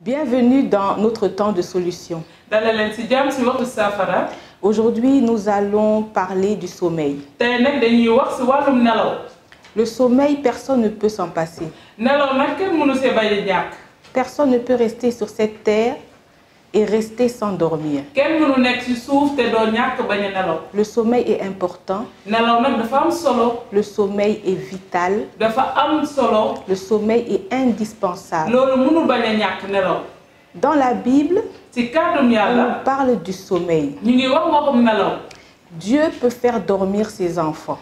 Bienvenue dans notre temps de solution. Aujourd'hui, nous allons parler du sommeil. Le sommeil, personne ne peut s'en passer. Personne ne peut rester sur cette terre et rester sans dormir. Le sommeil est important. Le sommeil est vital. Le sommeil est indispensable. Dans la Bible, on parle du sommeil. Dieu peut faire dormir ses enfants.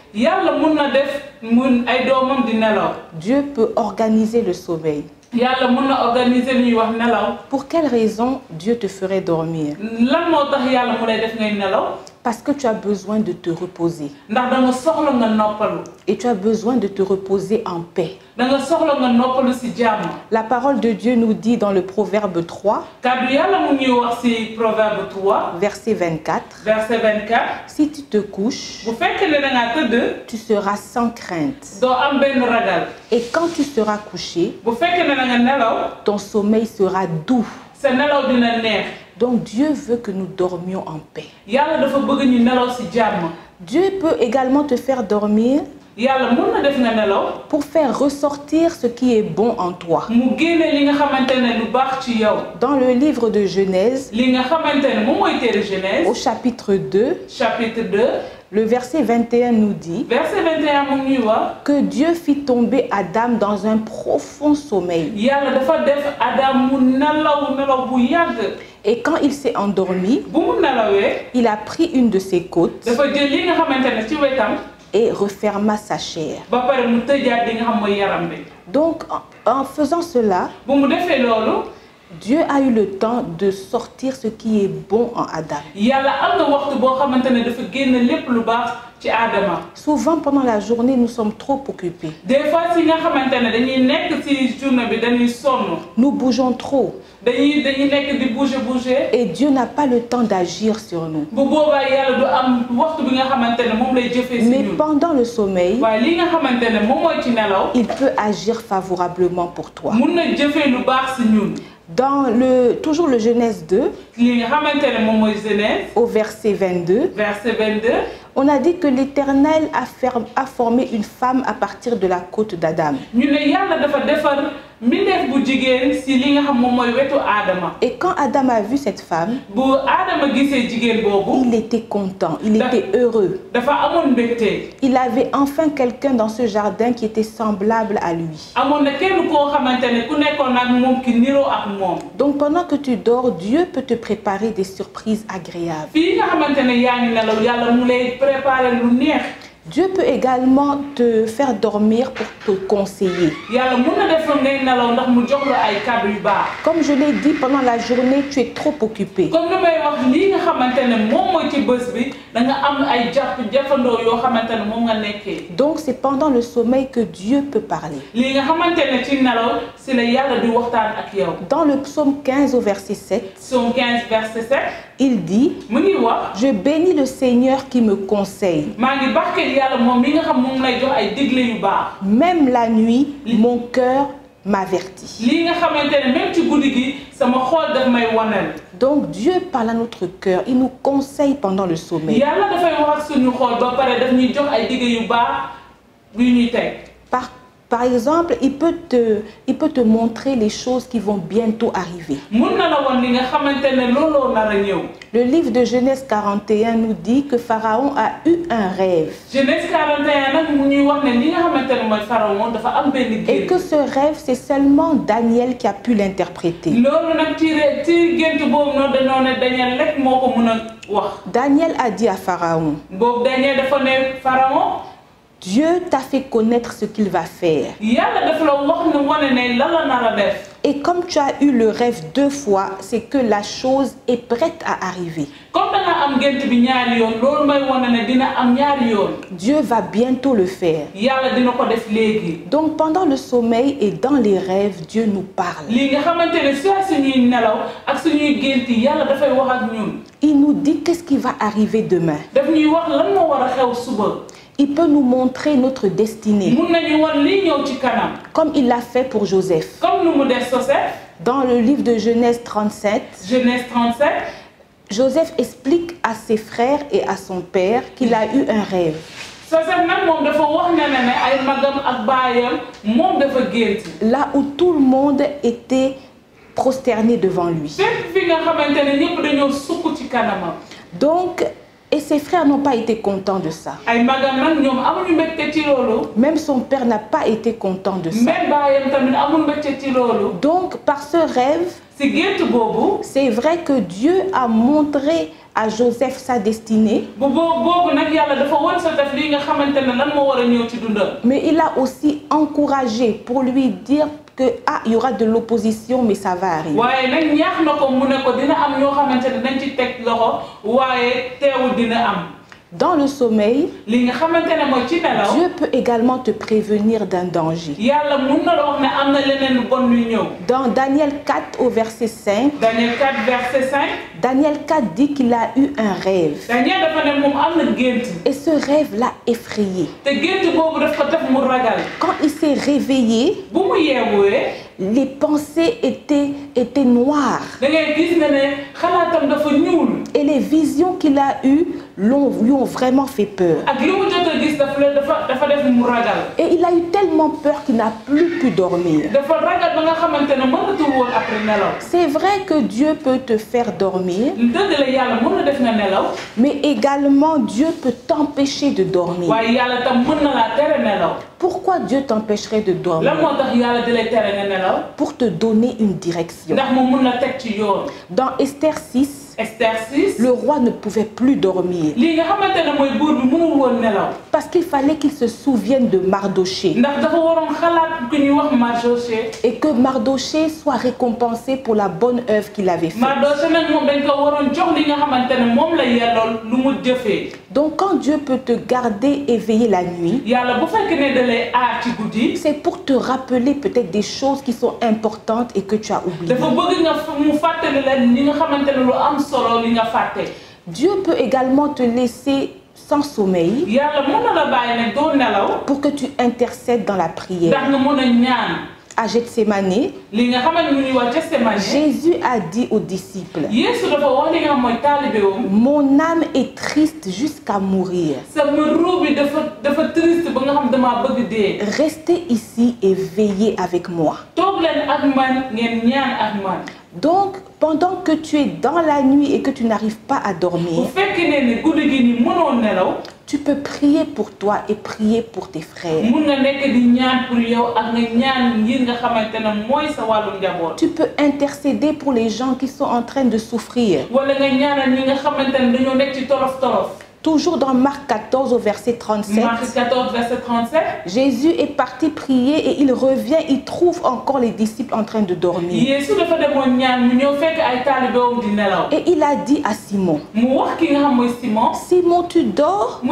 Dieu peut organiser le sommeil. Pour quelle raison Dieu te ferait dormir? Parce que tu as besoin de te reposer. Et tu as besoin de te reposer en paix. La parole de Dieu nous dit dans le Proverbe 3, verset 24, si tu te couches, tu seras sans crainte. Et quand tu seras couché, ton sommeil sera doux. Donc Dieu veut que nous dormions en paix. Dieu peut également te faire dormir pour faire ressortir ce qui est bon en toi. Dans le livre de Genèse, au chapitre 2, le verset 21 nous dit que Dieu fit tomber Adam dans un profond sommeil. Et quand il s'est endormi, il a pris une de ses côtes et referma sa chair. Donc, en faisant cela, Dieu a eu le temps de sortir ce qui est bon en Adam. Souvent pendant la journée, nous sommes trop occupés. Nous bougeons trop. Et Dieu n'a pas le temps d'agir sur nous. Mais pendant le sommeil, il peut agir favorablement pour toi. Dans toujours le Genèse 2, au verset 22, on a dit que l'Éternel a formé une femme à partir de la côte d'Adam. Et quand Adam a vu cette femme, il était content, il était heureux. Il avait enfin quelqu'un dans ce jardin qui était semblable à lui. Donc pendant que tu dors, Dieu peut te préparer des surprises agréables. Dieu peut également te faire dormir pour te conseiller. Comme je l'ai dit, pendant la journée, tu es trop occupé. Donc c'est pendant le sommeil que Dieu peut parler. Dans le psaume 15 au verset 7, il dit, je bénis le Seigneur qui me conseille. Même la nuit, mon cœur m'avertit. Donc Dieu parle à notre cœur, il nous conseille pendant le sommeil. Par exemple, il peut te montrer les choses qui vont bientôt arriver. Le livre de Genèse 41 nous dit que Pharaon a eu un rêve. Et que ce rêve, c'est seulement Daniel qui a pu l'interpréter. Daniel a dit à Pharaon, Dieu t'a fait connaître ce qu'il va faire. Et comme tu as eu le rêve 2 fois, c'est que la chose est prête à arriver. Dieu va bientôt le faire. Donc pendant le sommeil et dans les rêves, Dieu nous parle. Il nous dit qu'est-ce qui va arriver demain. Il peut nous montrer notre destinée. Comme il l'a fait pour Joseph. Dans le livre de Genèse 37, Joseph explique à ses frères et à son père qu'il a eu un rêve. Là où tout le monde était prosterné devant lui. Donc, et ses frères n'ont pas été contents de ça. Même son père n'a pas été content de ça. Donc, par ce rêve, c'est vrai que Dieu a montré à Joseph sa destinée. Mais il a aussi encouragé pour lui dire que il y aura de l'opposition, mais ça va arriver. Dans le sommeil, Dieu peut également te prévenir d'un danger. Dans Daniel 4 au verset 5, Daniel 4 dit qu'il a eu un rêve. Et ce rêve l'a effrayé. Quand il s'est réveillé, les pensées étaient noires. Et les visions qu'il a eues lui ont vraiment fait peur. Et il a eu tellement peur qu'il n'a plus pu dormir. C'est vrai que Dieu peut te faire dormir, mais également Dieu peut t'empêcher de dormir. Pourquoi Dieu t'empêcherait de dormir? Pour te donner une direction. Dans Esther 6, le roi ne pouvait plus dormir. Parce qu'il fallait qu'il se souvienne de Mardoché. Et que Mardoché soit récompensé pour la bonne œuvre qu'il avait faite. Donc quand Dieu peut te garder éveillé la nuit, c'est pour te rappeler peut-être des choses qui sont importantes et que tu as oubliées. Dieu peut également te laisser sans sommeil pour que tu intercèdes dans la prière. À Gethsémane, Jésus a dit aux disciples, mon âme est triste jusqu'à mourir. Restez ici et veillez avec moi. Donc, pendant que tu es dans la nuit et que tu n'arrives pas à dormir, tu peux prier pour toi et prier pour tes frères. Tu peux intercéder pour les gens qui sont en train de souffrir. Toujours dans Marc 14 au verset 37, Jésus est parti prier et il revient, il trouve encore les disciples en train de dormir. Et il a dit à Simon, Simon, tu dors?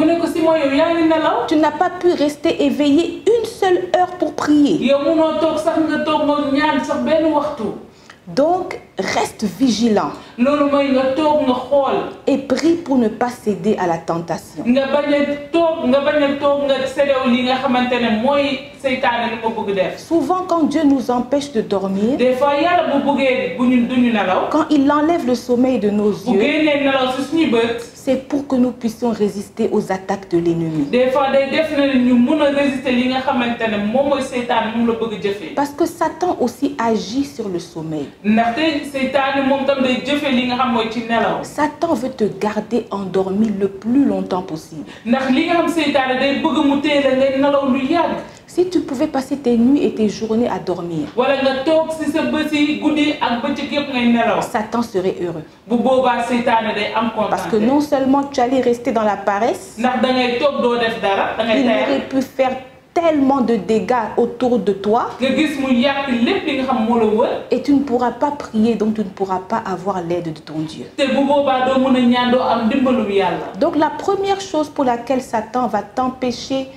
Tu n'as pas pu rester éveillé une seule heure pour prier. Donc, reste vigilant et prie pour ne pas céder à la tentation. Souvent, quand Dieu nous empêche de dormir, quand il enlève le sommeil de nos yeux, c'est pour que nous puissions résister aux attaques de l'ennemi. Parce que Satan aussi agit sur le sommeil. Satan veut te garder endormi le plus longtemps possible. Si tu pouvais passer tes nuits et tes journées à dormir, Satan serait heureux. Parce que non seulement tu allais rester dans la paresse, il aurait pu faire tellement de dégâts autour de toi et tu ne pourras pas prier, donc tu ne pourras pas avoir l'aide de ton Dieu. Donc la première chose pour laquelle Satan va t'empêcher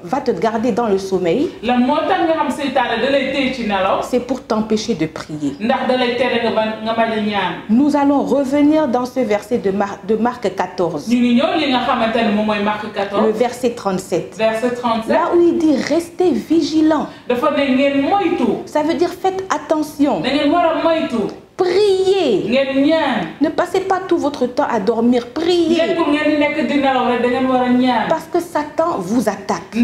va te garder dans le sommeil, c'est pour t'empêcher de prier. Nous allons revenir dans ce verset de Marc 14. Le verset 37. Là où il dit restez vigilants. Ça veut dire faites attention. Priez. Ne passez pas tout votre temps à dormir. Priez. Parce que Satan vous attaque.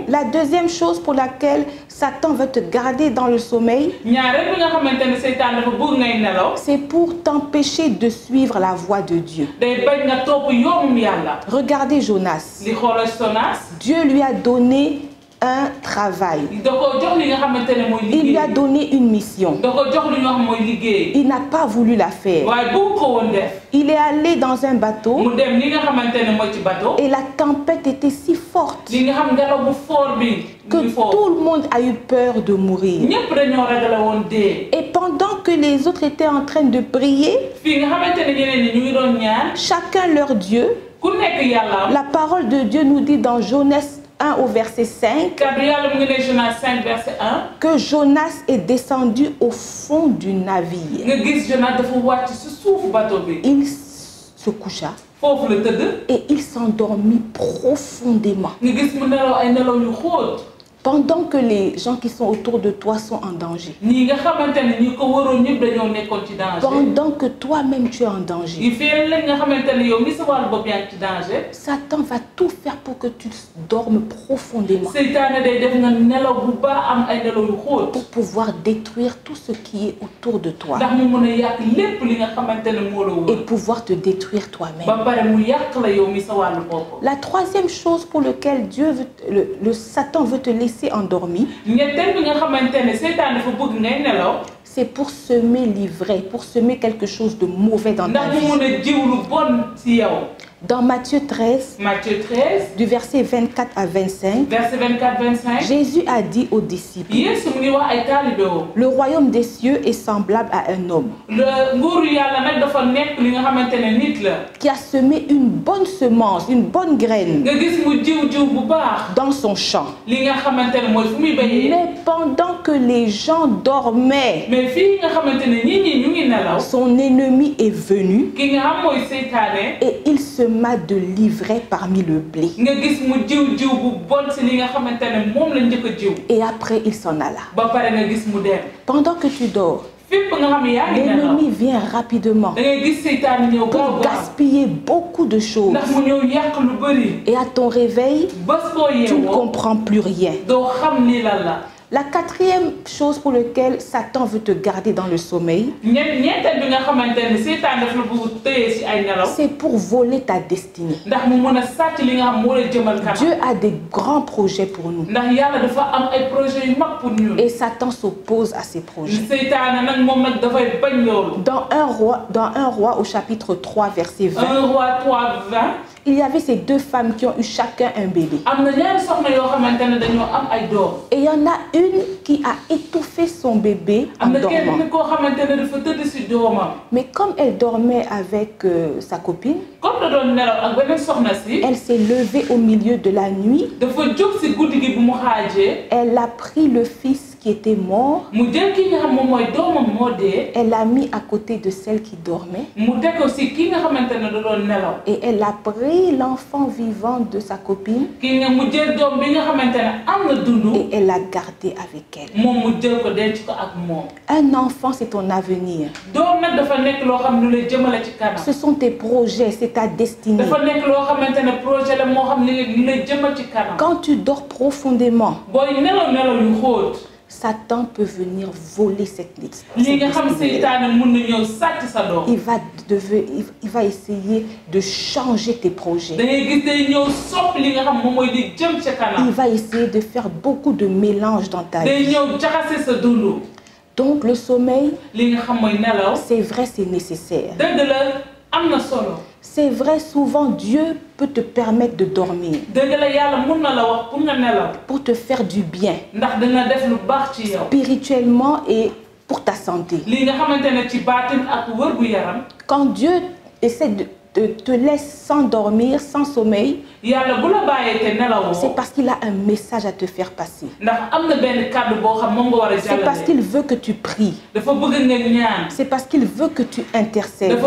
La deuxième chose pour laquelle Satan veut te garder dans le sommeil, c'est pour t'empêcher de suivre la voie de Dieu. Regardez Jonas. Dieu lui a donné un travail. Il lui a donné une mission. Il n'a pas voulu la faire. Il est allé dans un bateau et la tempête était si forte que tout le monde a eu peur de mourir. Et pendant que les autres étaient en train de prier, chacun leur Dieu, la parole de Dieu nous dit dans Jonas 1 au verset 5 que Jonas est descendu au fond du navire. Il se coucha et il s'endormit profondément. Pendant que les gens qui sont autour de toi sont en danger. Pendant que toi-même tu es en danger. Satan va tout faire pour que tu dormes profondément. Pour pouvoir détruire tout ce qui est autour de toi. Et pouvoir te détruire toi-même. La troisième chose pour laquelle Satan veut te laisser endormi, c'est pour semer l'ivraie, pour semer quelque chose de mauvais dans ta vie. Dans Matthieu 13, du verset 24 à 25, Jésus a dit aux disciples, le royaume des cieux est semblable à un homme qui a semé une bonne semence, une bonne graine dans son champ. Mais pendant que les gens dormaient, son ennemi est venu et il se de l'ivraie parmi le blé. Et après, il s'en alla. Pendant que tu dors, l'ennemi vient rapidement pour gaspiller beaucoup de choses. Et à ton réveil, tu ne comprends plus rien. La quatrième chose pour laquelle Satan veut te garder dans le sommeil, c'est pour voler ta destinée. Dieu a des grands projets pour nous. Et Satan s'oppose à ces projets. Dans un roi au chapitre 3, verset 20, il y avait ces deux femmes qui ont eu chacun un bébé. Et il y en a une qui a étouffé son bébé en dormant. Mais comme elle dormait avec sa copine, elle s'est levée au milieu de la nuit. Elle a pris le fils qui était mort. Elle l'a mis à côté de celle qui dormait. Et elle a pris l'enfant vivant de sa copine. Et elle l'a gardé avec elle. Un enfant, c'est ton avenir. Ce sont tes projets, c'est ta destinée. Quand tu dors profondément, Satan peut venir voler cette liste. Il va essayer de changer tes projets. Il va essayer de faire beaucoup de mélange dans ta vie. Donc le sommeil, c'est vrai, c'est nécessaire. C'est vrai, souvent Dieu peut te permettre de dormir pour te faire du bien spirituellement et pour ta santé. Quand Dieu essaie te laisse sans dormir, sans sommeil, c'est parce qu'il a un message à te faire passer. C'est parce qu'il veut que tu pries. C'est parce qu'il veut que tu intercèdes.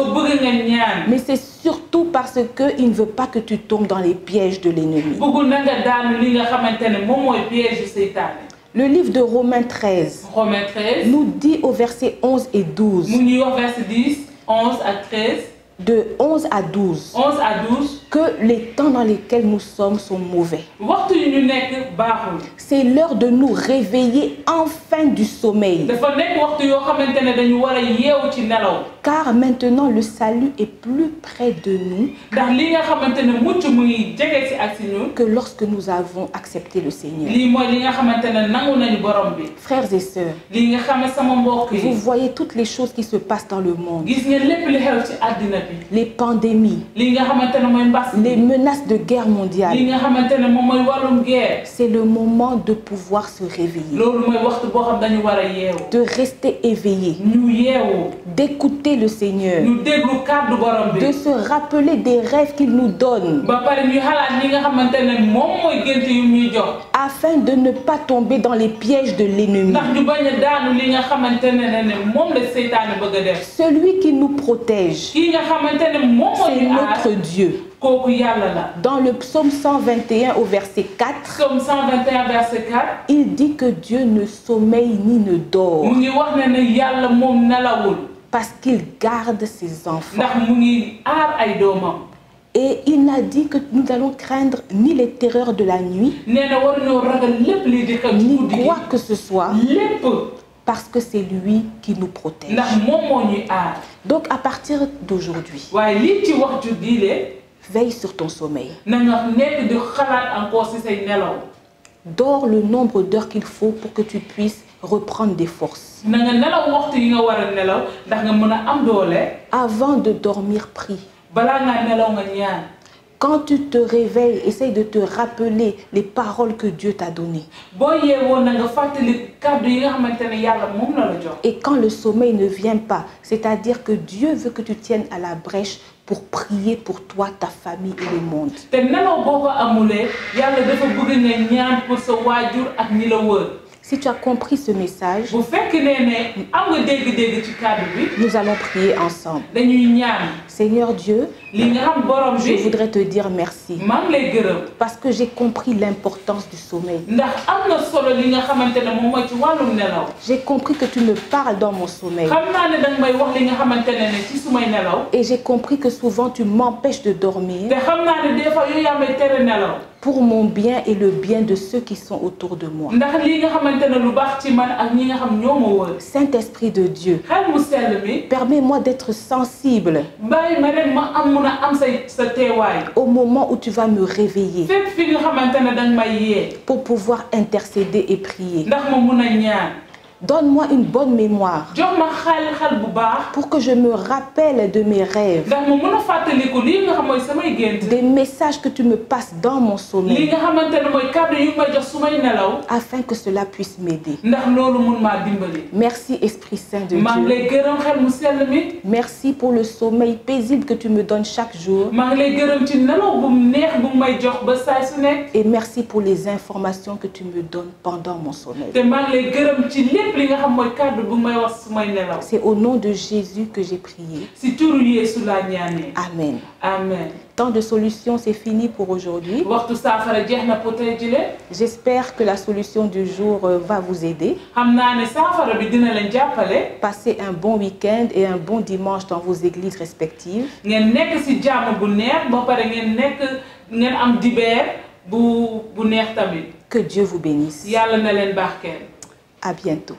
Mais c'est surtout parce qu'il ne veut pas que tu tombes dans les pièges de l'ennemi. Le livre de Romains 13 nous dit au verset 11 et 12, de 11 à 12, que les temps dans lesquels nous sommes sont mauvais. C'est l'heure de nous réveiller enfin du sommeil. Car maintenant le salut est plus près de nous que lorsque nous avons accepté le Seigneur. Frères et sœurs, vous voyez toutes les choses qui se passent dans le monde. Les pandémies, les menaces de guerre mondiale. C'est le moment de pouvoir se réveiller, de rester éveillé, d'écouter le Seigneur, de se rappeler des rêves qu'il nous donne, afin de ne pas tomber dans les pièges de l'ennemi. Celui qui nous protège, c'est notre Dieu. Dans le psaume 121 au verset 4, il dit que Dieu ne sommeille ni ne dort, parce qu'il garde ses enfants. Et il n'a dit que nous allons craindre ni les terreurs de la nuit, ni quoi que ce soit, parce que c'est lui qui nous protège. Donc à partir d'aujourd'hui, veille sur ton sommeil. Dors le nombre d'heures qu'il faut pour que tu puisses reprendre des forces. Avant de dormir, prie. Quand tu te réveilles, essaye de te rappeler les paroles que Dieu t'a données. Et quand le sommeil ne vient pas, c'est-à-dire que Dieu veut que tu tiennes à la brèche pour prier pour toi, ta famille et le monde. Si tu as compris ce message, nous allons prier ensemble. Seigneur Dieu, je voudrais te dire merci parce que j'ai compris l'importance du sommeil. J'ai compris que tu me parles dans mon sommeil. Et j'ai compris que souvent tu m'empêches de dormir pour mon bien et le bien de ceux qui sont autour de moi. Saint-Esprit de Dieu, permets-moi d'être sensible au moment où tu vas me réveiller pour pouvoir intercéder et prier. Donne-moi une bonne mémoire pour que je me rappelle de mes rêves, des messages que tu me passes dans mon sommeil, afin que cela puisse m'aider. Merci Esprit Saint de Dieu. Merci pour le sommeil paisible que tu me donnes chaque jour. Et merci pour les informations que tu me donnes pendant mon sommeil. C'est au nom de Jésus que j'ai prié. Amen. Amen. Temps de solution, c'est fini pour aujourd'hui. J'espère que la solution du jour va vous aider. Passez un bon week-end et un bon dimanche dans vos églises respectives. Que Dieu vous bénisse. À bientôt.